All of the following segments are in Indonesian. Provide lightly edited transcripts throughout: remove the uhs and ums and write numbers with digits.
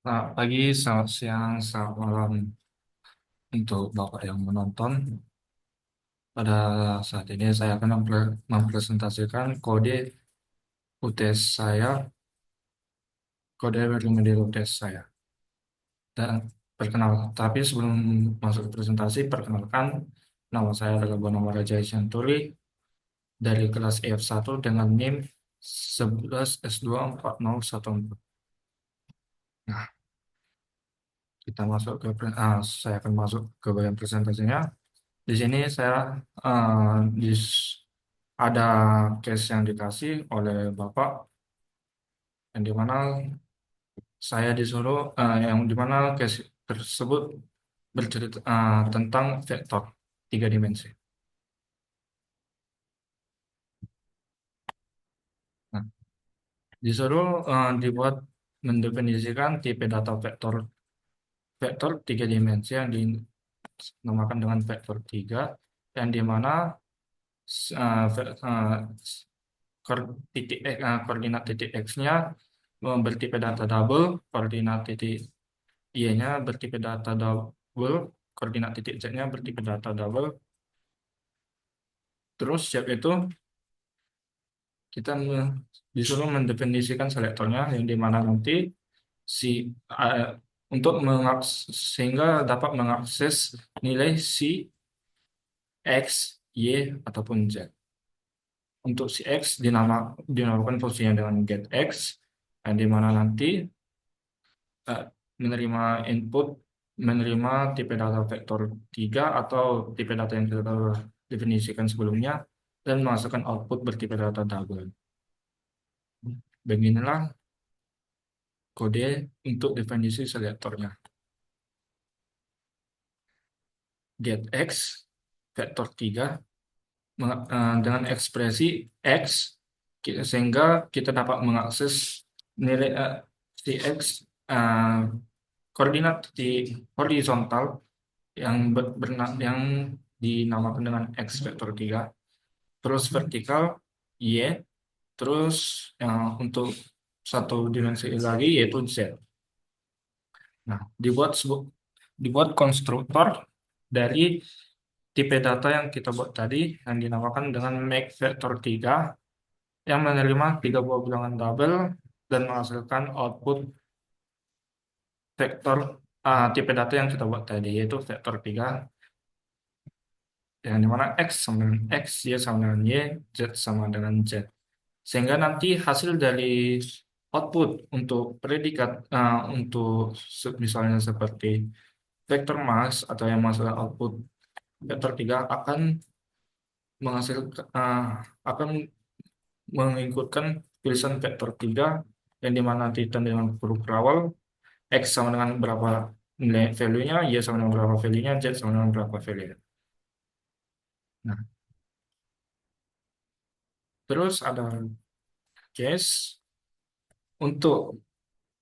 Selamat pagi, selamat siang, selamat malam untuk Bapak yang menonton. Pada saat ini saya akan mempresentasikan kode UTS saya, kode remedial UTS saya. Dan tapi sebelum masuk ke presentasi, perkenalkan nama saya adalah Bono Raja Sianturi dari kelas EF1 dengan NIM 11S24014. Nah, saya akan masuk ke bagian presentasinya. Di sini saya eh, ada case yang dikasih oleh Bapak yang dimana saya disuruh yang dimana case tersebut bercerita tentang vektor tiga dimensi. Nah, disuruh dibuat mendefinisikan tipe data vektor vektor tiga dimensi yang dinamakan dengan vektor tiga, yang dimana s- eh, ve- eh, koordinat titik X-nya bertipe data double, koordinat titik Y-nya bertipe data double, koordinat titik Z-nya bertipe data double. Terus siap itu kita disuruh mendefinisikan selektornya yang dimana nanti si eh, untuk sehingga dapat mengakses nilai si X, Y ataupun Z. Untuk si X dinamakan fungsinya dengan get X, yang dimana nanti eh, menerima input, menerima tipe data vektor 3 atau tipe data yang kita telah definisikan sebelumnya, dan menghasilkan output bertipe data double. Beginilah kode untuk definisi selektornya. Get X vektor 3 dengan ekspresi X, sehingga kita dapat mengakses nilai si X, eh, koordinat di horizontal yang dinamakan dengan X vektor 3, terus vertikal Y, terus untuk satu dimensi lagi yaitu Z. Nah, dibuat konstruktor dari tipe data yang kita buat tadi yang dinamakan dengan make vektor 3 yang menerima tiga buah bilangan double dan menghasilkan output vektor tipe data yang kita buat tadi yaitu vektor 3, yang dimana X sama dengan X, Y sama dengan Y, Z sama dengan Z. Sehingga nanti hasil dari output untuk predikat untuk misalnya seperti vektor mass atau yang menghasilkan output vektor 3 menghasilkan akan mengikutkan tulisan vektor 3 yang dimana ditandai dengan huruf berawal X sama dengan berapa nilai value-nya, Y sama dengan berapa value-nya, Z sama dengan berapa value-nya. Nah, terus ada case untuk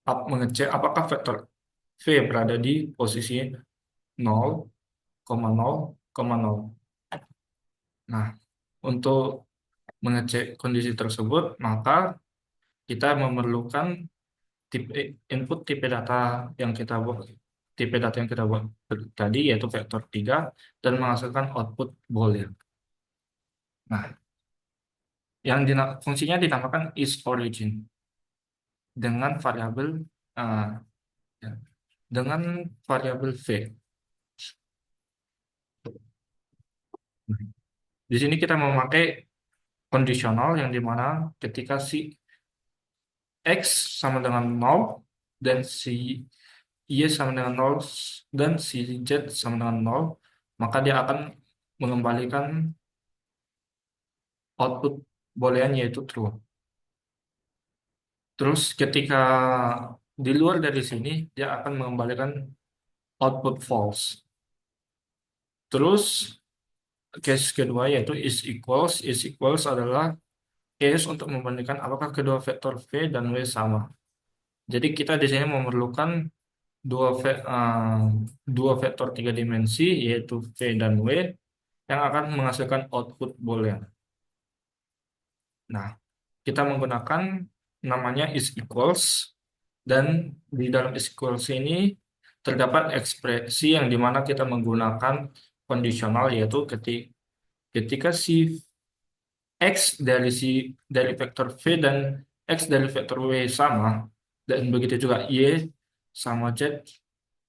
mengecek apakah vektor V berada di posisi 0,0,0. Nah, untuk mengecek kondisi tersebut, maka kita memerlukan tipe input tipe data yang kita buat tadi yaitu vektor 3 dan menghasilkan output boolean. Nah, fungsinya dinamakan isOrigin dengan variabel eh, ya, dengan variabel V. Di sini kita memakai kondisional yang dimana ketika si X sama dengan 0 dan si Y sama dengan 0 dan si Z sama dengan 0, maka dia akan mengembalikan output boolean yaitu true. Terus ketika di luar dari sini dia akan mengembalikan output false. Terus case kedua yaitu is equals adalah case untuk membandingkan apakah kedua vektor V dan W sama. Jadi kita di sini memerlukan dua ve- eh, dua vektor tiga dimensi yaitu V dan W yang akan menghasilkan output boolean. Nah, kita menggunakan namanya is equals Dan di dalam equals ini terdapat ekspresi yang dimana kita menggunakan kondisional, yaitu ketika si X dari vektor V dan X dari vektor W sama, dan begitu juga Y sama Z,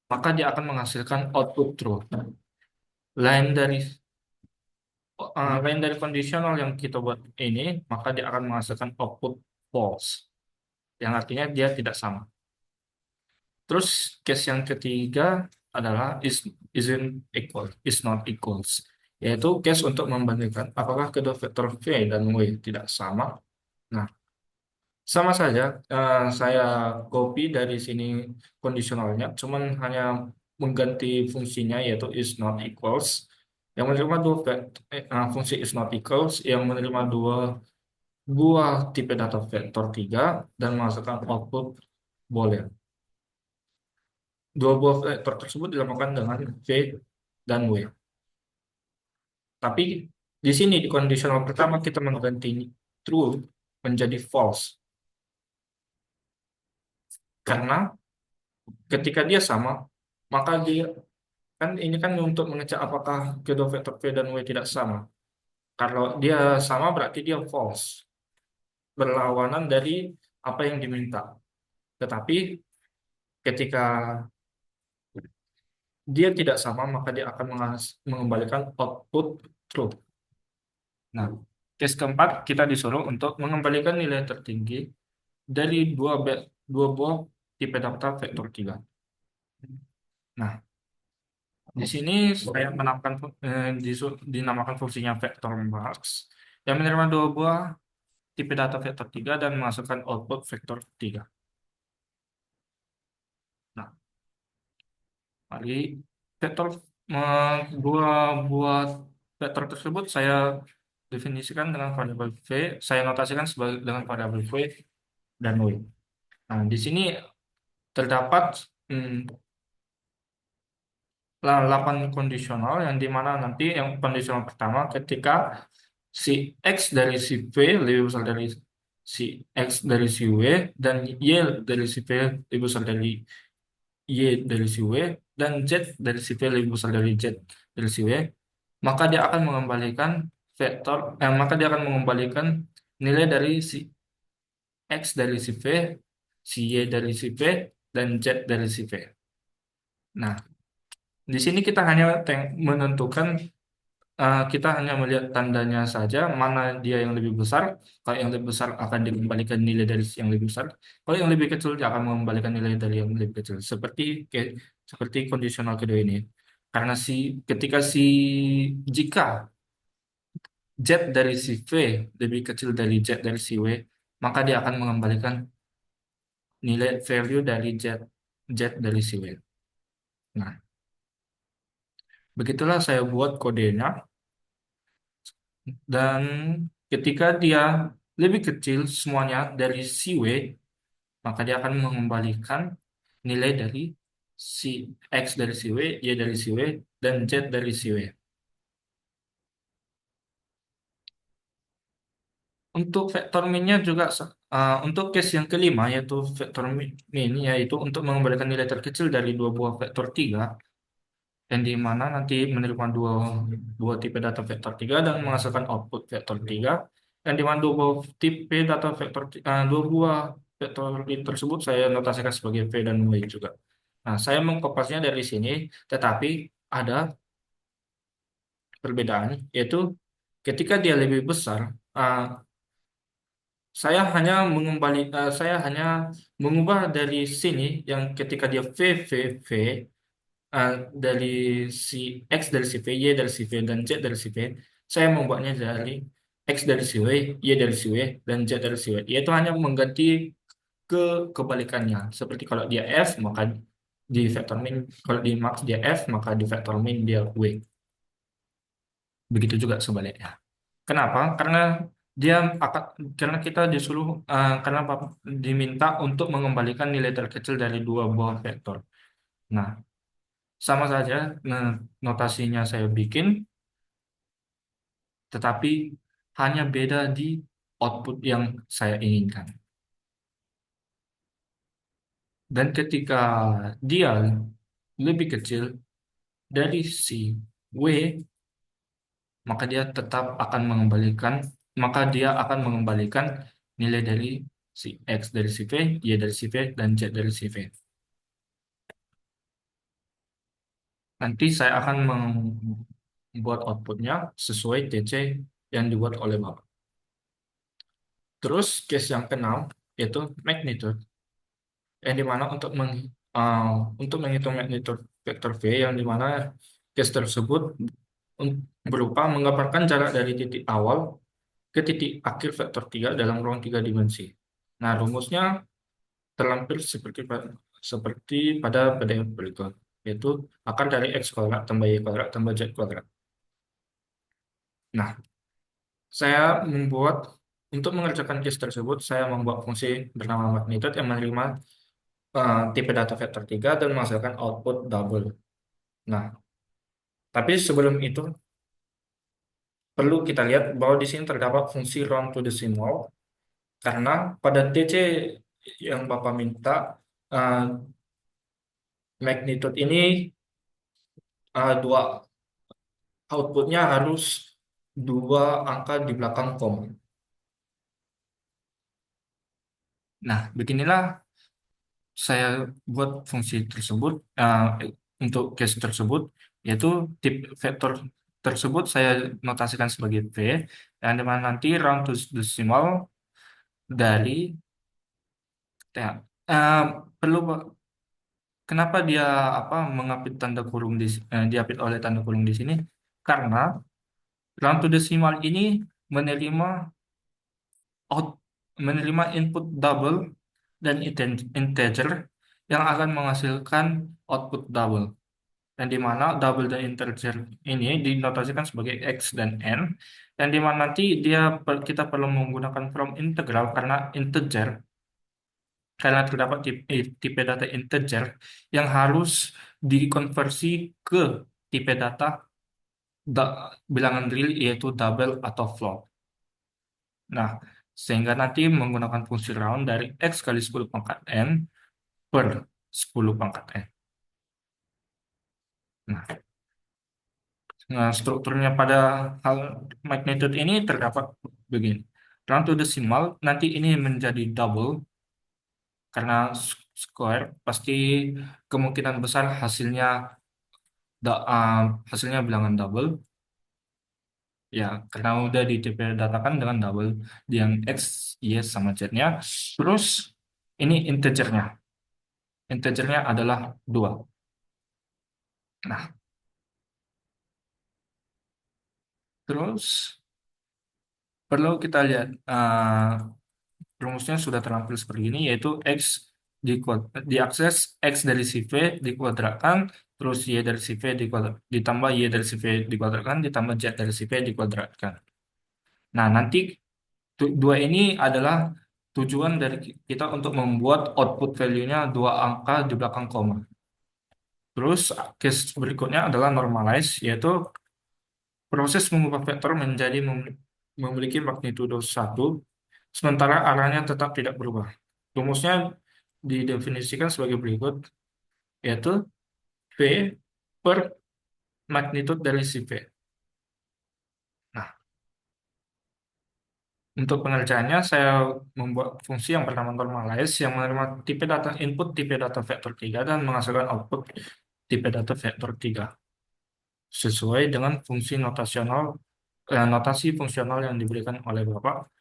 maka dia akan menghasilkan output true. Lain dari lain dari kondisional yang kita buat ini, maka dia akan menghasilkan output false, yang artinya dia tidak sama. Terus case yang ketiga adalah isn't equal, is not equals, yaitu case untuk membandingkan apakah kedua vektor V dan W tidak sama. Nah, sama saja, saya copy dari sini kondisionalnya, cuman hanya mengganti fungsinya yaitu is not equals, yang menerima fungsi is not equals yang menerima dua buah tipe data vektor 3 dan menghasilkan output boolean. Dua buah vektor tersebut dilambangkan dengan V dan W. Tapi di sini di kondisional pertama kita mengganti true menjadi false, karena ketika dia sama, maka dia kan ini kan untuk mengecek apakah kedua vektor V dan W tidak sama. Kalau dia sama berarti dia false, berlawanan dari apa yang diminta. Tetapi ketika dia tidak sama, maka dia akan mengembalikan output true. Nah, case keempat kita disuruh untuk mengembalikan nilai tertinggi dari dua buah tipe data vektor 3. Nah, di sini saya dinamakan fungsinya vektor max yang menerima dua buah tipe data vektor 3 dan menghasilkan output vektor 3. Nah, mari vektor dua buah vektor tersebut saya definisikan dengan variabel V, saya notasikan dengan variabel V dan W. Nah, di sini terdapat 8 kondisional yang dimana nanti yang kondisional pertama ketika si X dari si V lebih besar dari si X dari si W dan Y dari si V lebih besar dari Y dari si W dan Z dari si V lebih besar dari Z dari si W, maka dia akan mengembalikan maka dia akan mengembalikan nilai dari si X dari si V, si Y dari si V, dan Z dari si V. Nah, di sini kita hanya menentukan, kita hanya melihat tandanya saja mana dia yang lebih besar. Kalau yang lebih besar akan dikembalikan nilai dari yang lebih besar. Kalau yang lebih kecil dia akan mengembalikan nilai dari yang lebih kecil. Seperti kondisional kedua ini. Karena ketika jika Z dari si V lebih kecil dari Z dari si W, maka dia akan mengembalikan nilai value dari Z dari si W. Nah, begitulah saya buat kodenya. Dan ketika dia lebih kecil semuanya dari si W, maka dia akan mengembalikan nilai dari si X dari si W, Y dari si W, dan Z dari si W. Untuk vektor minnya juga, untuk case yang kelima, yaitu vektor min, yaitu untuk mengembalikan nilai terkecil dari dua buah vektor 3, yang di mana nanti menerima dua tipe data vektor 3 dan menghasilkan output vektor 3, yang di mana dua buah tipe data dua buah vektor tersebut saya notasikan sebagai V dan W juga. Nah, saya mengkopasnya dari sini, tetapi ada perbedaan, yaitu ketika dia lebih besar, uh, saya hanya mengubah dari sini yang ketika dia V, uh, dari si X dari si V, Y dari si V, dan Z dari si V, saya membuatnya dari X dari si W, Y dari si W, dan Z dari si W. Yaitu hanya mengganti ke kebalikannya. Seperti kalau dia F, maka di vektor min, kalau di max dia F, maka di vektor min dia W. Begitu juga sebaliknya. Kenapa? Dia akan karena kita disuruh karena diminta untuk mengembalikan nilai terkecil dari dua buah vektor. Nah, sama saja, nah, notasinya saya bikin, tetapi hanya beda di output yang saya inginkan. Dan ketika dia lebih kecil dari si W, maka dia tetap akan mengembalikan, maka dia akan mengembalikan nilai dari si X dari si V, Y dari si V, dan Z dari si V. Nanti saya akan membuat outputnya sesuai TC yang dibuat oleh Bapak. Terus case yang keenam yaitu magnitude, yang dimana uh, untuk menghitung magnitude vektor V, yang dimana case tersebut berupa menggambarkan jarak dari titik awal ke titik akhir vektor 3 dalam ruang 3 dimensi. Nah, rumusnya terlampir seperti pada PDF berikut, yaitu akar dari X kuadrat tambah Y kuadrat tambah Z kuadrat. Nah, saya membuat, untuk mengerjakan case tersebut, saya membuat fungsi bernama magnitude yang menerima tipe data vektor 3 dan menghasilkan output double. Nah, tapi sebelum itu, perlu kita lihat bahwa di sini terdapat fungsi round to decimal, karena pada TC yang Bapak minta, eh, magnitude ini dua outputnya harus dua angka di belakang koma. Nah, beginilah saya buat fungsi tersebut untuk case tersebut, yaitu tip vektor tersebut saya notasikan sebagai V, yang dimana nanti round to decimal dari ya, eh, perlu kenapa dia mengapit tanda kurung diapit oleh tanda kurung di sini, karena round to decimal ini menerima out menerima input double dan integer yang akan menghasilkan output double. Dan di mana double dan integer ini dinotasikan sebagai x dan n, dan di mana nanti kita perlu menggunakan from integral karena integer, karena terdapat tipe data integer yang harus dikonversi ke tipe data bilangan real, yaitu double atau float. Nah, sehingga nanti menggunakan fungsi round dari x kali 10 pangkat n per 10 pangkat n. Nah, strukturnya pada hal magnitude ini terdapat begini. Round to decimal, nanti ini menjadi double, karena square pasti kemungkinan besar hasilnya bilangan double. Ya, karena udah datakan dengan double yang X, Y, sama Z-nya. Terus ini integernya. Integernya adalah 2. Nah, terus perlu kita lihat rumusnya sudah terampil seperti ini, yaitu X diakses X dari si V dikuadratkan, terus Y dari si V ditambah Y dari si V dikuadratkan, ditambah Z dari si V dikuadratkan. Nah, nanti dua ini adalah tujuan dari kita untuk membuat output value-nya dua angka di belakang koma. Terus case berikutnya adalah normalize, yaitu proses mengubah vektor menjadi memiliki magnitudo 1, sementara arahnya tetap tidak berubah. Rumusnya didefinisikan sebagai berikut, yaitu V per magnitude dari si V. Nah, untuk pengerjaannya, saya membuat fungsi yang bernama normalize yang menerima tipe data input tipe data vektor 3 dan menghasilkan output tipe data vektor 3 sesuai dengan notasi fungsional yang diberikan oleh Bapak,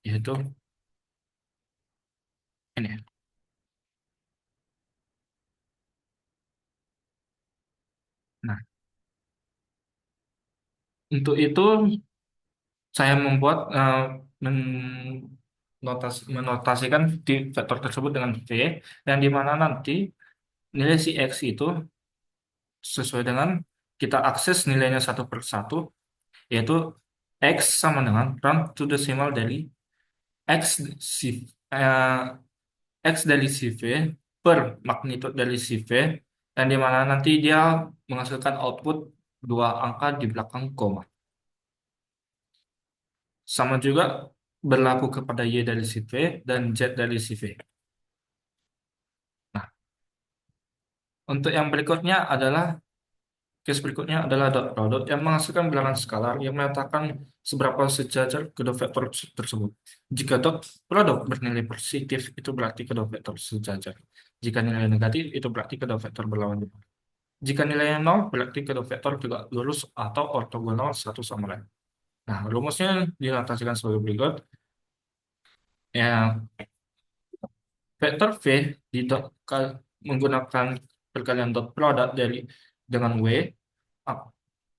yaitu ini. Nah, untuk itu saya membuat menotasikan vektor tersebut dengan V, dan di mana nanti nilai si X itu sesuai dengan kita akses nilainya satu per satu, yaitu X sama dengan round to decimal dari X si eh, X dari si V per magnitude dari si V, dan di mana nanti dia menghasilkan output dua angka di belakang koma. Sama juga berlaku kepada Y dari si V dan Z dari si V. Untuk yang berikutnya adalah case berikutnya adalah dot product yang menghasilkan bilangan skalar yang menyatakan seberapa sejajar kedua vektor tersebut. Jika dot product bernilai positif, itu berarti kedua vektor sejajar. Jika nilai negatif, itu berarti kedua vektor berlawan arah. Jika nilainya nol, berarti kedua vektor tidak lurus atau ortogonal satu sama lain. Nah, rumusnya dinotasikan sebagai berikut. Ya, vektor V di dot menggunakan perkalian dot product dengan W, ah,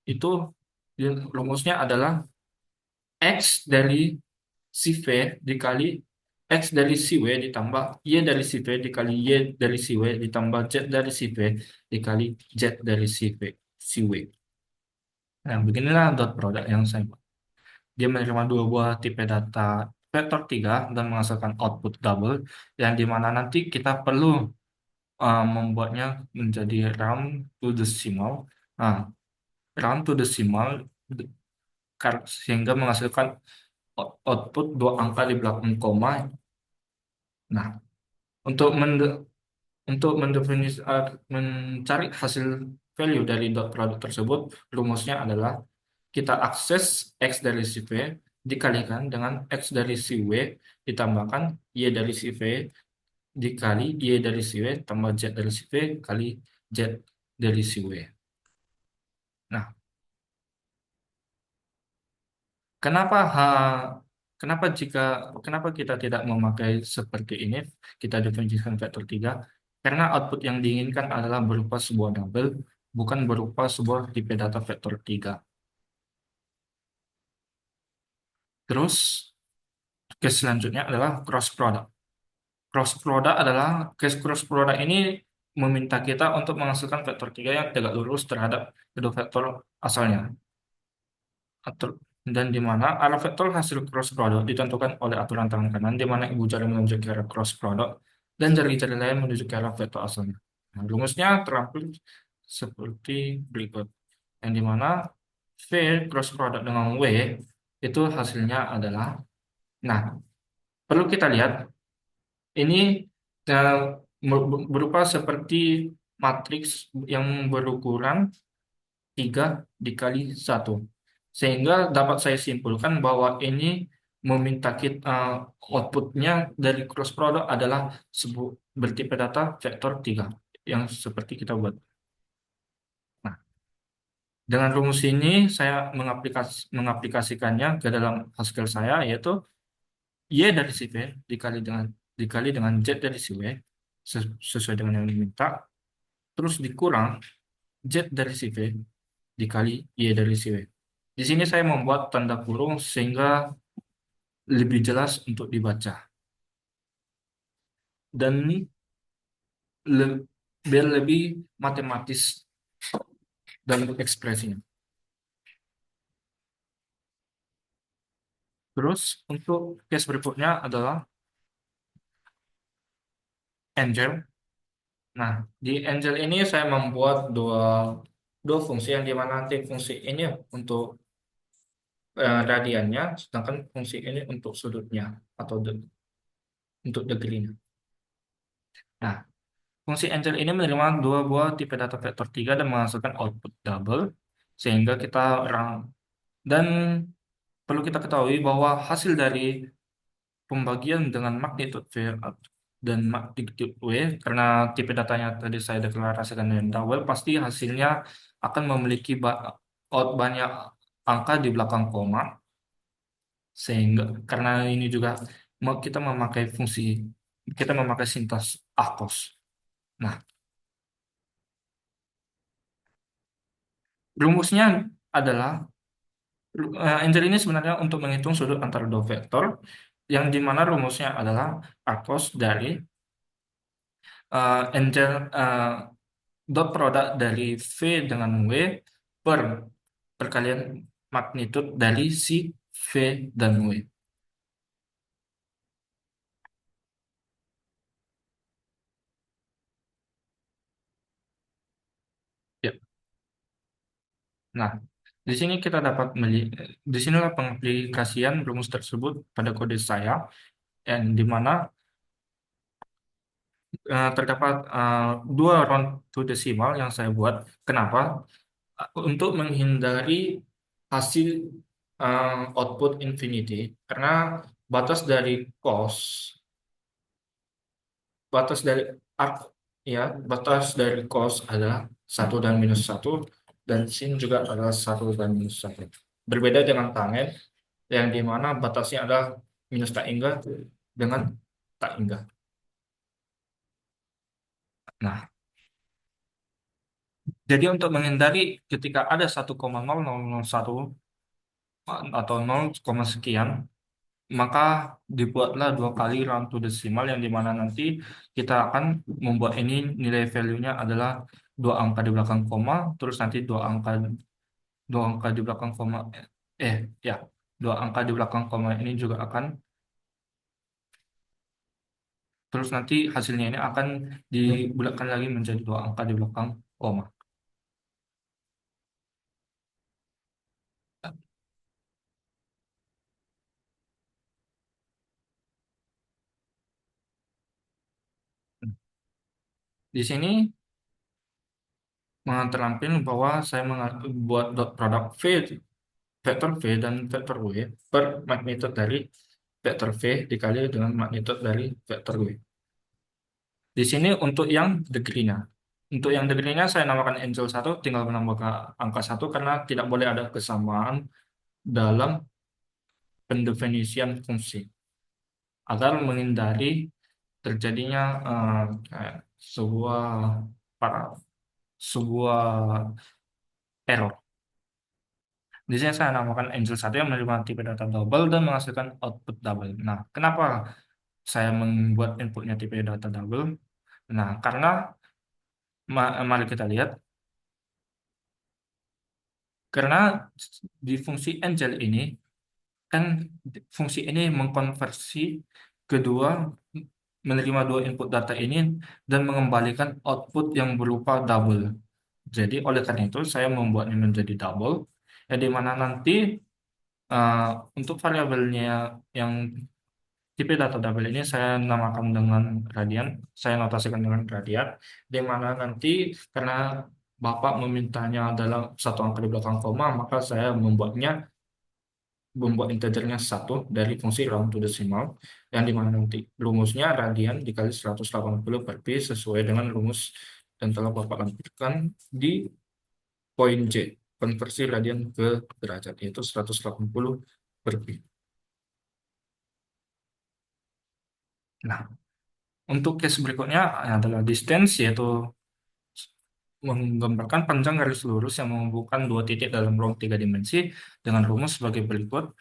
itu rumusnya adalah X dari si V dikali X dari si W ditambah Y dari si V dikali Y dari si W ditambah Z dari si V dikali Z dari si W. Nah, beginilah dot product yang saya buat. Dia menerima dua buah tipe data vektor 3 dan menghasilkan output double yang dimana nanti kita perlu membuatnya menjadi round to decimal. Nah, round to decimal sehingga menghasilkan output dua angka di belakang koma. Nah, untuk mencari hasil value dari dot product tersebut, rumusnya adalah kita akses X dari si V dikalikan dengan X dari si W ditambahkan Y dari si V dikali Y dari si W tambah Z dari si V kali Z dari si W. Nah, kenapa kenapa kenapa kita tidak memakai seperti ini? Kita definisikan vektor 3 karena output yang diinginkan adalah berupa sebuah double, bukan berupa sebuah tipe data vektor 3. Terus, case selanjutnya adalah cross product. Cross product adalah case cross product ini meminta kita untuk menghasilkan vektor 3 yang tegak lurus terhadap kedua vektor asalnya. Atau dan di mana arah vektor hasil cross product ditentukan oleh aturan tangan kanan di mana ibu jari menunjuk ke arah cross product dan jari-jari lain menuju ke arah vektor asalnya. Nah, rumusnya terampil seperti berikut. Yang di mana V cross product dengan W itu hasilnya adalah, nah, perlu kita lihat ini eh, berupa seperti matriks yang berukuran 3 dikali 1. Sehingga dapat saya simpulkan bahwa ini meminta kita outputnya dari cross product adalah bertipe data vektor 3 yang seperti kita buat. Nah, dengan rumus ini saya mengaplikasikannya ke dalam Haskell saya, yaitu Y dari si V dikali dengan Z dari si W sesuai dengan yang diminta, terus dikurang Z dari si V dikali Y dari si W. Di sini saya membuat tanda kurung sehingga lebih jelas untuk dibaca dan le- biar lebih matematis dalam ekspresinya. Terus untuk case berikutnya adalah Angel. Nah, di Angel ini saya membuat dua dua fungsi yang dimana nanti fungsi ini untuk radiannya, sedangkan fungsi ini untuk sudutnya atau untuk degree-nya. Nah, fungsi Angel ini menerima dua buah tipe data vektor 3 dan menghasilkan output double sehingga kita dan perlu kita ketahui bahwa hasil dari pembagian dengan magnitude V dan magnitude W, karena tipe datanya tadi saya deklarasikan dengan double, pasti hasilnya akan memiliki banyak angka di belakang koma, sehingga karena ini juga kita memakai sintaks ACOS. Nah, rumusnya adalah Angel ini sebenarnya untuk menghitung sudut antara dua vektor, yang dimana rumusnya adalah ACOS dari Angel dot produk dari V dengan W per perkalian magnitude dari si V dan W. Ya. Nah, di sini kita dapat di sinilah pengaplikasian rumus tersebut pada kode saya, yang di mana terdapat dua round to decimal yang saya buat. Kenapa? Untuk menghindari hasil output infinity, karena batas dari cos, batas dari arc, ya, batas dari cos adalah satu dan minus satu, dan sin juga adalah satu dan minus satu. Berbeda dengan tangent yang dimana batasnya adalah minus tak hingga dengan tak hingga. Nah, jadi untuk menghindari ketika ada 1,0001 atau 0, sekian, maka dibuatlah dua kali round to decimal yang dimana nanti kita akan membuat ini nilai value-nya adalah dua angka di belakang koma, terus nanti dua angka di belakang koma, eh ya dua angka di belakang koma ini juga akan, terus nanti hasilnya ini akan dibulatkan lagi menjadi dua angka di belakang koma. Di sini terlampil bahwa saya membuat dot product V, vektor V dan vektor W per magnitude dari vektor V dikali dengan magnitude dari vektor W. Di sini untuk yang degree-nya. Untuk yang degree-nya saya namakan Angel satu, tinggal menambah angka satu karena tidak boleh ada kesamaan dalam pendefinisian fungsi. Agar menghindari terjadinya kayak sebuah para sebuah error. Di sini saya namakan Angel satu yang menerima tipe data double dan menghasilkan output double. Nah, kenapa saya membuat inputnya tipe data double? Nah, karena mari kita lihat, karena di fungsi Angel ini kan fungsi ini mengkonversi kedua menerima dua input data ini dan mengembalikan output yang berupa double. Jadi oleh karena itu saya membuatnya menjadi double, yang dimana nanti uh, untuk variabelnya yang tipe data double ini saya namakan dengan radian, saya notasikan dengan radian, di mana nanti karena Bapak memintanya dalam satu angka di belakang koma, maka saya membuat integernya satu dari fungsi round to decimal, yang dimana nanti rumusnya radian dikali 180 per pi sesuai dengan rumus yang telah Bapak lampirkan di poin C, konversi radian ke derajat, yaitu 180 per pi. Nah, untuk case berikutnya adalah distance, yaitu menggambarkan panjang garis lurus yang menghubungkan dua titik dalam ruang tiga dimensi dengan rumus sebagai berikut.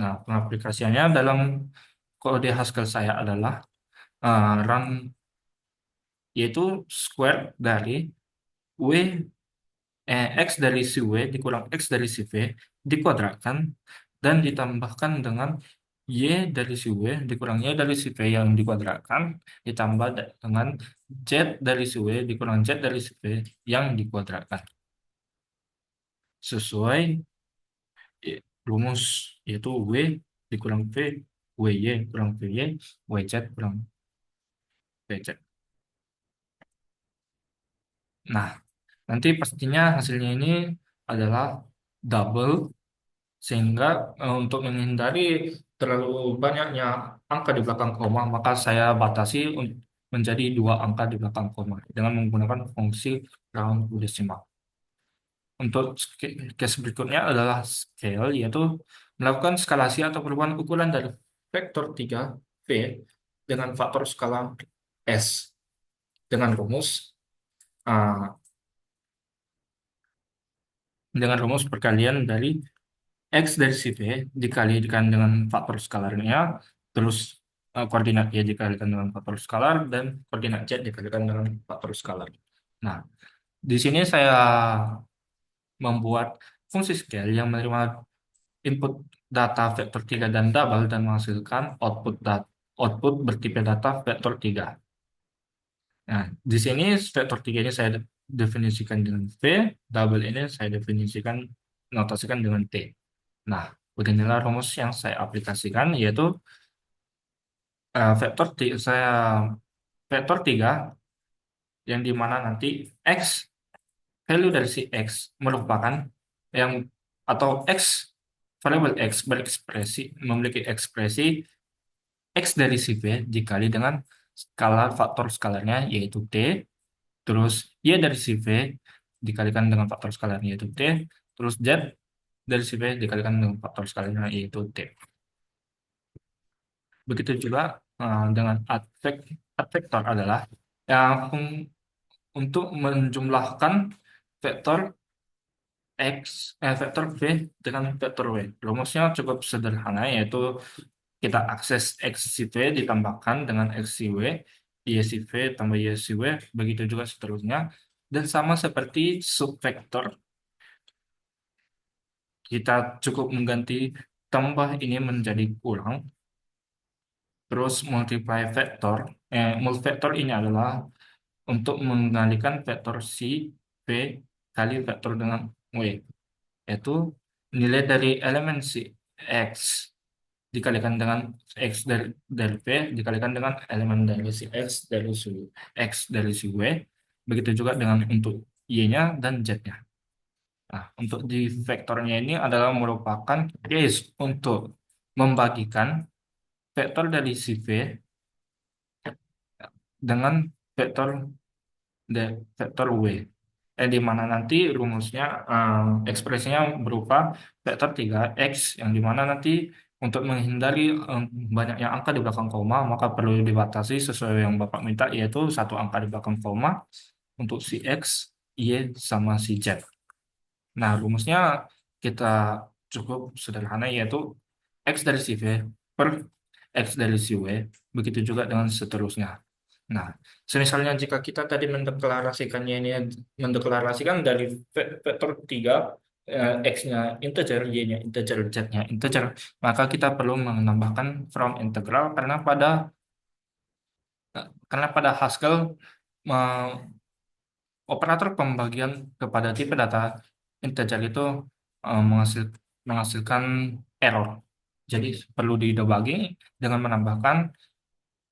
Nah, pengaplikasiannya dalam kode Haskell saya adalah run, yaitu square dari W, X dari si W dikurang X dari si V dikuadratkan dan ditambahkan dengan Y dari si W dikurang Y dari si V yang dikuadratkan ditambah dengan Z dari si W dikurang Z dari si V yang dikuadratkan sesuai rumus, yaitu W dikurang V, WY kurang VY, WZ kurang WZ. Nah, nanti pastinya hasilnya ini adalah double, sehingga untuk menghindari terlalu banyaknya angka di belakang koma, maka saya batasi menjadi dua angka di belakang koma dengan menggunakan fungsi round to decimal. Untuk case berikutnya adalah scale, yaitu melakukan skalasi atau perubahan ukuran dari vektor 3V dengan faktor skala S dengan rumus uh, perkalian dari X dari si V dikalikan dengan faktor skalarnya, terus koordinat Y dikalikan dengan faktor skalar, dan koordinat Z dikalikan dengan faktor skalar. Nah, di sini saya membuat fungsi scale yang menerima input data vektor 3 dan double dan menghasilkan output bertipe data vektor 3. Nah, di sini vektor 3 ini saya definisikan dengan V, double ini saya definisikan, notasikan dengan T. Nah, beginilah rumus yang saya aplikasikan, yaitu vektor 3, saya vektor 3 yang dimana nanti X, value dari si X merupakan yang atau X, variabel X memiliki ekspresi X dari si V dikali dengan skalar faktor skalarnya yaitu T, terus Y dari si V dikalikan dengan faktor skalarnya yaitu T, terus Z dari si V dikalikan dengan faktor skalarnya yaitu T. Begitu juga dengan add vektor adalah yang untuk menjumlahkan vektor vektor V dengan vektor W. Rumusnya cukup sederhana yaitu kita akses X si V ditambahkan dengan X si W, Y si V tambah Y si W, begitu juga seterusnya. Dan sama seperti subvektor, kita cukup mengganti tambah ini menjadi kurang, terus multiply vektor. Multivektor ini adalah untuk mengalihkan vektor si V kali vektor dengan W, yaitu nilai dari elemen si X dikalikan dengan X dari V dikalikan dengan elemen dari si X dari si W, begitu juga dengan untuk Y-nya dan Z-nya. Nah, untuk di vektornya ini adalah merupakan case untuk membagikan vektor dari si V dengan vektor vektor W. Di mana nanti rumusnya, ekspresinya berupa vektor 3x, yang dimana nanti untuk menghindari banyaknya angka di belakang koma, maka perlu dibatasi sesuai yang Bapak minta, yaitu satu angka di belakang koma untuk si X, Y, sama si Z. Nah, rumusnya kita cukup sederhana, yaitu X dari si V per X dari si W, begitu juga dengan seterusnya. Nah, semisalnya jika kita tadi mendeklarasikannya ini, mendeklarasikan dari vektor 3, X-nya integer, Y-nya integer, Z-nya integer, maka kita perlu menambahkan from integral karena pada Haskell eh, operator pembagian kepada tipe data integer itu menghasilkan error. Jadi perlu didebugging dengan menambahkan,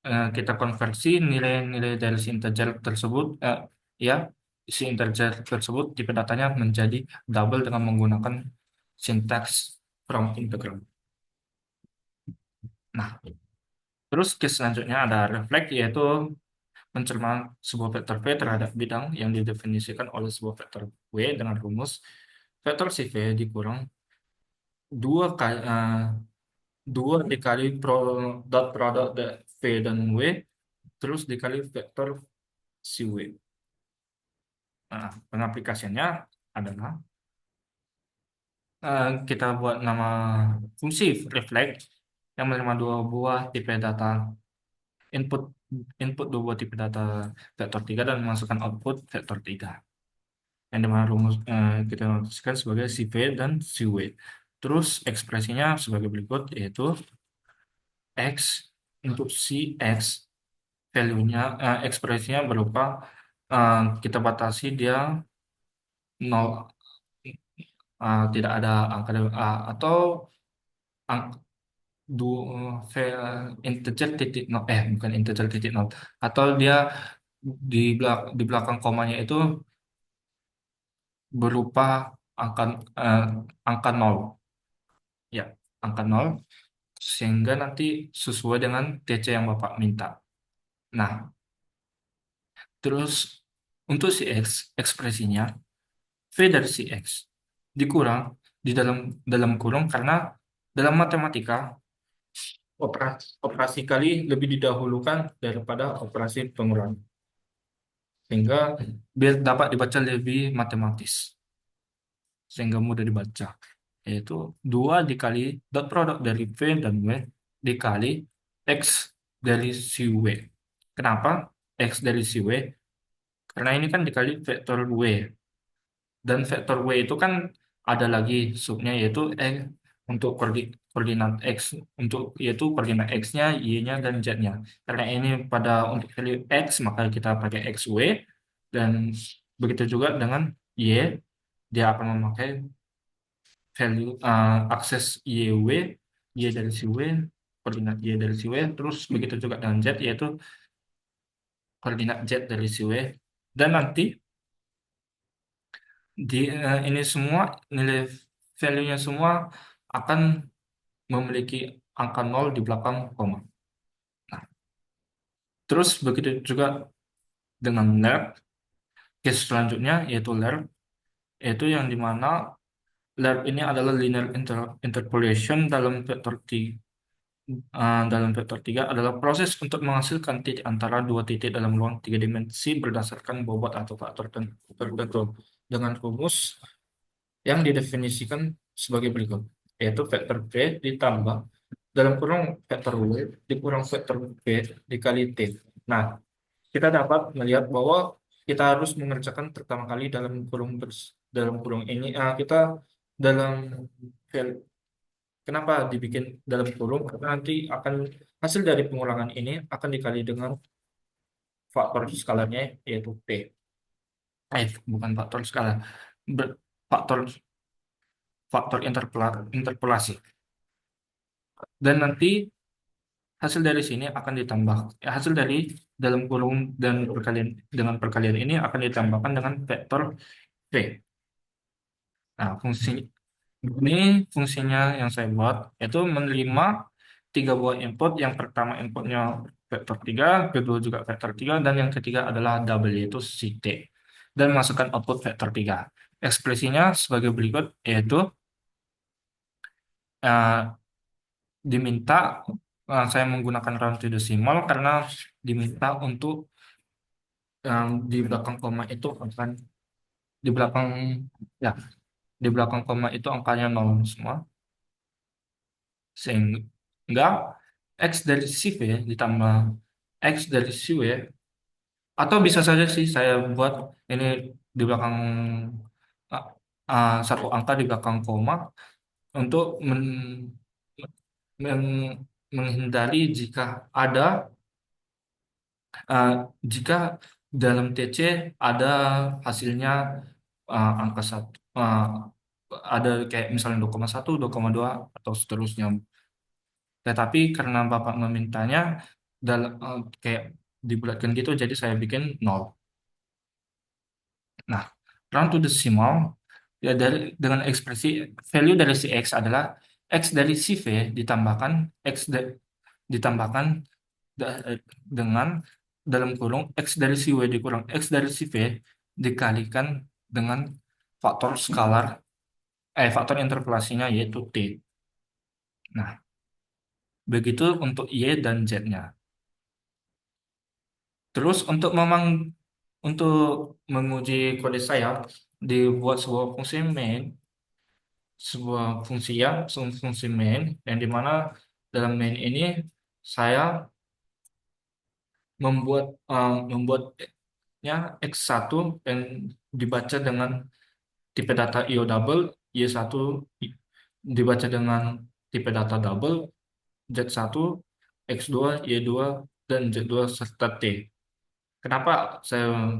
kita konversi nilai-nilai dari si integer tersebut, ya si integer tersebut tipe datanya menjadi double dengan menggunakan sintaks from integral. Nah, terus case selanjutnya ada reflect, yaitu pencermaan sebuah vektor V terhadap bidang yang didefinisikan oleh sebuah vektor W dengan rumus vektor si V dikurang dua kali, dua dikali dot produk V dan W, terus dikali vektor si W. Nah, pengaplikasiannya adalah, kita buat nama fungsi reflect yang menerima dua buah tipe data input input dua buah tipe data vektor 3 dan memasukkan output vektor 3 yang dimana kita notiskan sebagai si V dan si W. Terus ekspresinya sebagai berikut, yaitu X untuk si X, value-nya, ekspresinya berupa, kita batasi dia 0, tidak ada angka atau ang, du, integer titik nol, bukan integer titik nol, atau dia di belakang komanya itu berupa angka, eh, angka 0, ya, angka 0, sehingga nanti sesuai dengan TC yang Bapak minta. Nah, terus untuk si X, ekspresinya V dari si X dikurang di dalam kurung, karena dalam matematika operasi kali lebih didahulukan daripada operasi pengurangan, sehingga biar dapat dibaca lebih matematis, sehingga mudah dibaca, yaitu 2 dikali dot produk dari V dan W dikali X dari si W. Kenapa X dari si W? Karena ini kan dikali vektor W, dan vektor W itu kan ada lagi subnya, yaitu untuk koordinat X, untuk yaitu koordinat X-nya, Y-nya, dan Z-nya. Karena ini pada untuk value X, maka kita pakai XW, dan begitu juga dengan Y, dia akan memakai value, akses YW, Y dari si W, koordinat Y dari si W, terus begitu juga dengan Z, yaitu koordinat Z dari si W, dan nanti ini semua nilai value-nya semua akan memiliki angka nol di belakang koma. Nah, terus begitu juga dengan ler, case selanjutnya yaitu ler, yaitu yang dimana ler ini adalah linear interpolation dalam vektor 3 adalah proses untuk menghasilkan titik antara dua titik dalam ruang tiga dimensi berdasarkan bobot atau faktor tertentu dengan rumus yang didefinisikan sebagai berikut, yaitu vektor P ditambah dalam kurung vektor W dikurang vektor P dikali T. Nah, kita dapat melihat bahwa kita harus mengerjakan pertama kali dalam kurung ini, kita dalam vel- kenapa dibikin dalam kurung? Karena nanti akan hasil dari pengulangan ini akan dikali dengan faktor skalarnya yaitu P. Bukan faktor skalar, faktor faktor interpolasi. Dan nanti hasil dari sini akan ditambah, hasil dari dalam kurung dan perkalian dengan perkalian ini akan ditambahkan dengan vektor V. Nah, ini fungsinya yang saya buat yaitu menerima tiga buah input. Yang pertama inputnya vektor 3, kedua juga vektor 3, dan yang ketiga adalah double yaitu si T. Dan masukkan output vektor 3. Ekspresinya sebagai berikut yaitu eh, diminta saya menggunakan round to decimal karena diminta untuk di belakang koma itu akan di belakang ya di belakang koma itu angkanya nol semua, sehingga x dari si V ditambah x dari si W, atau bisa saja sih saya buat ini di belakang uh, satu angka di belakang koma untuk men- menghindari uh, jika dalam TC ada hasilnya angka satu, ada kayak misalnya 2,1, 2,2 atau seterusnya. Tetapi karena Bapak memintanya dalam kayak dibulatkan gitu, jadi saya bikin nol. Nah, round to decimal ya dengan ekspresi value dari si X adalah X dari si V ditambahkan ditambahkan dengan dalam kurung X dari si W dikurang X dari si V dikalikan dengan faktor skalar faktor interpolasinya yaitu T. Nah, begitu untuk Y dan Z-nya. Terus untuk menguji kode saya dibuat sebuah fungsi main yang dimana dalam main ini saya membuatnya x1 yang dibaca dengan tipe data IO double, Y1 dibaca dengan tipe data double, Z1, X2, Y2, dan Z2 serta T. Kenapa saya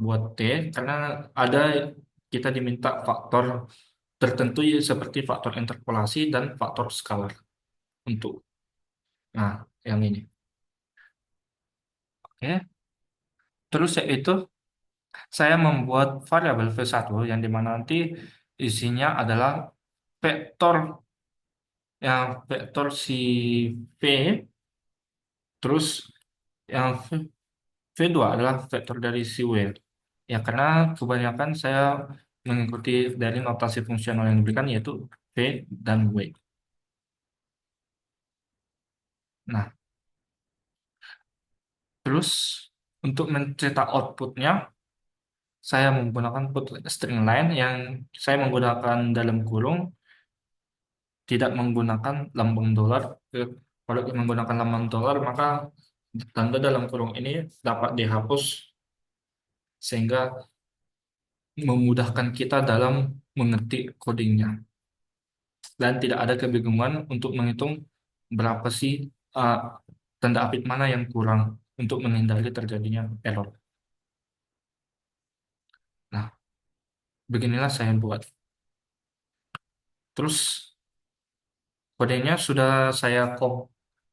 buat T? Karena ada kita diminta faktor tertentu ya, seperti faktor interpolasi dan faktor skalar untuk yang ini. Oke. Terus yaitu saya membuat variabel V1 yang dimana nanti isinya adalah vektor vektor si V, terus yang V2 adalah vektor dari si W. Ya, karena kebanyakan saya mengikuti dari notasi fungsional yang diberikan yaitu V dan W. Nah, terus untuk mencetak outputnya, saya menggunakan put string line yang saya menggunakan dalam kurung, tidak menggunakan lambang dolar. Kalau menggunakan lambang dolar, maka tanda dalam kurung ini dapat dihapus sehingga memudahkan kita dalam mengetik codingnya. Dan tidak ada kebingungan untuk menghitung berapa sih uh, tanda apit mana yang kurang untuk menghindari terjadinya error. Nah, beginilah saya buat. Terus kodenya sudah saya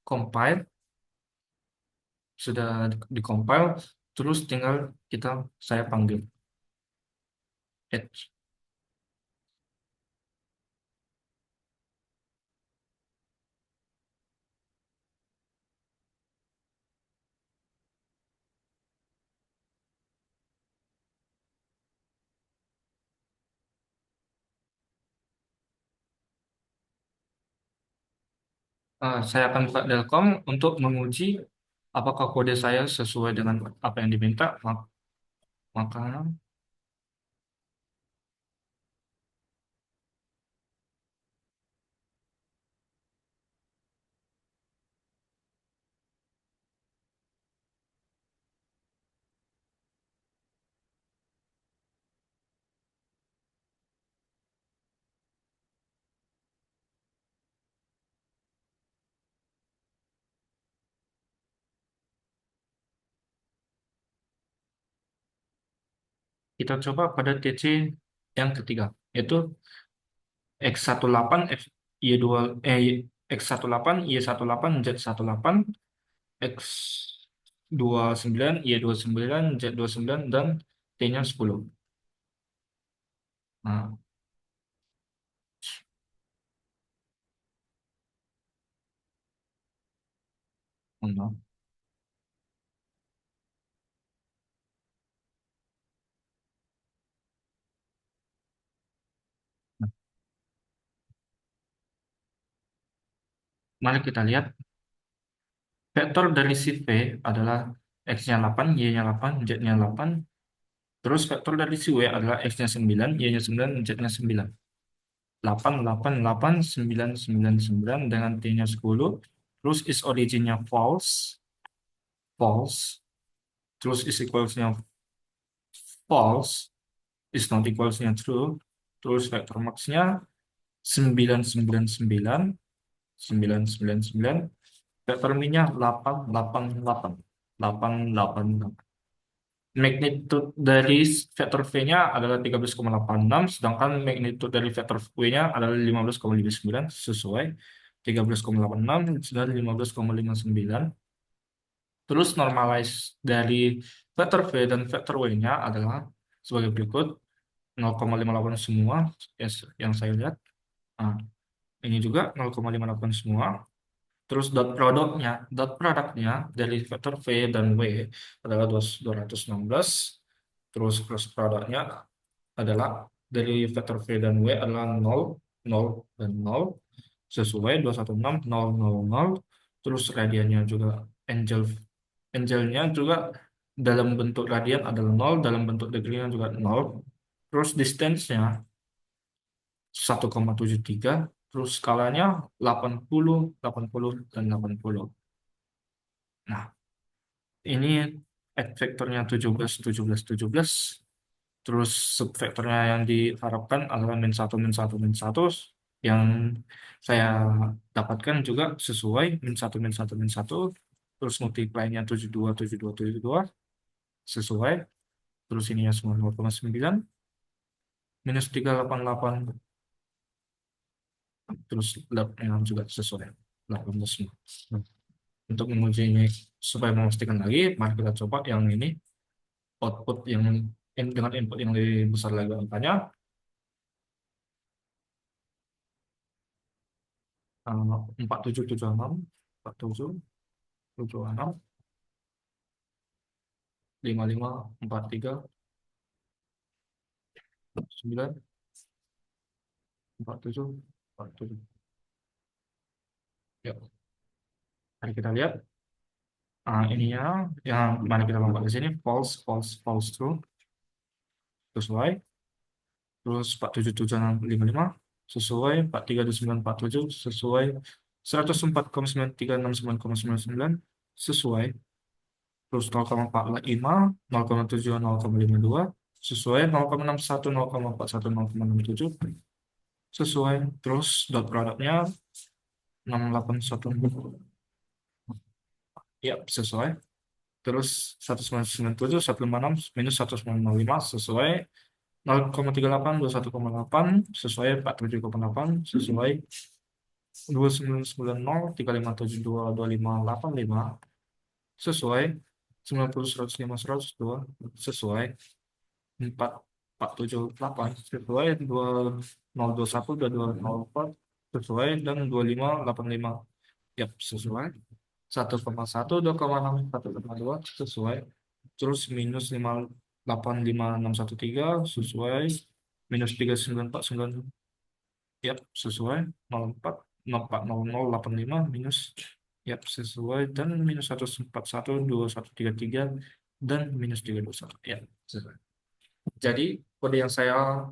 compile sudah di-compile, terus tinggal saya panggil add. Saya akan buka Delcom untuk menguji apakah kode saya sesuai dengan apa yang diminta. Maka kita coba pada TC yang ketiga, yaitu X18, Y2, X18, Y18, Z18, X29, Y29, Z29, dan T-nya 10. Nah, nah, mari kita lihat vektor dari si V adalah X-nya 8, Y-nya 8, Z-nya 8. Terus vektor dari si W adalah X-nya 9, Y-nya 9, Z-nya 9. 8, 8, 8, 9, 9, 9 dengan T-nya 10. Terus is originnya false, false. Terus is equals-nya false, is not equals-nya true. Terus vektor max-nya 9, 9, 9, 9, 9, 9. Vektor min-nya 8, 8, 8, 8, 8, 8. Magnitude dari vektor V-nya adalah 13,86, sedangkan magnitude dari vektor W-nya adalah 15,59, sesuai 13,86 dan 15,59. Terus normalize dari vektor V dan vektor W-nya adalah sebagai berikut: 0,58 semua yang saya lihat. Nah, ini juga 0,58 semua. Terus dot produknya dari vektor V dan W adalah 216. Terus cross produknya adalah dari vektor V dan W adalah 0, 0, dan 0. Sesuai 216, 0, 0, 0. Terus radiannya juga angelnya juga dalam bentuk radian adalah 0, dalam bentuk degree-nya juga 0. Terus distance-nya 1,73. Terus skalanya 80, 80, dan 80. Nah, ini add vektornya 17, 17, 17. Terus subvektornya yang diharapkan adalah min 1, min 1, min 1. Yang saya dapatkan juga sesuai min 1, min 1, min 1. Terus multiply-nya 72, 72, 72. Sesuai. Terus ininya semua 0,9. Minus 388. Terus labnya juga sesuai. 18 semua. Nah, untuk mengujinya supaya memastikan lagi, mari kita coba yang ini. Output yang dengan input yang lebih besar lagi angkanya. 4776, 4776, 55, 43, 9, 47, 47. Ya, mari kita lihat. Ininya yang mana kita lompat di sini, false, false, false, true, sesuai. Terus 47755 sesuai, 43947 sesuai, 104,9369,99 sesuai. Terus 0,45, 0,7, 0,52 sesuai, 0,61, 0,41, 0,67 sesuai. Terus dot produknya 681, ya sesuai. Terus 1997, 156 minus 1905 sesuai, 0,38, 21,8 sesuai, 47,8 sesuai, 2990, 3572, 2585 sesuai. 90, 105, 102 sesuai. 4, 478 sesuai. 2021, 2204 sesuai, dan 2585 yap sesuai. 1,1, 2,6, 1,2 sesuai. Terus minus 5,85613 sesuai. Minus 3,949 yap sesuai. 04, 04,0085 minus yap sesuai, dan minus 141, 2133 dan minus 321 ya sesuai. Jadi kode yang saya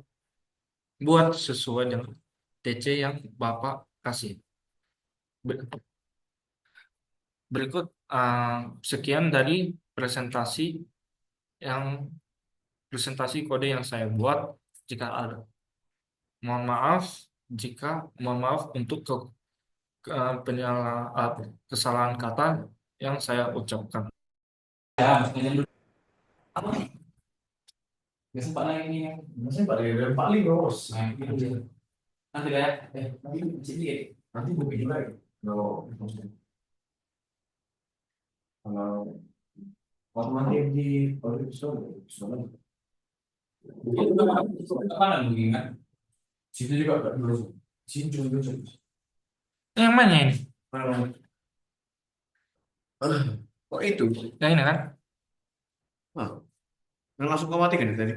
buat sesuai dengan TC yang Bapak kasih. Berikut sekian dari presentasi yang presentasi kode yang saya buat. Jika ada, mohon maaf jika mohon maaf untuk kesalahan kata yang saya ucapkan. Ya, maksudnya nggak sempat lagi ini, nggak sempat dari paling bos. Nah, gitu. Nanti ya, nanti sini ya. Nanti gue bikin lagi. Kalau kalau nanti di kalau di soalnya itu mana mungkin kan? Situ juga ada dulu. Sini juga dulu. Yang mana ini? Kok itu? Yang ini kan? Nah, langsung kau matikan ya tadi.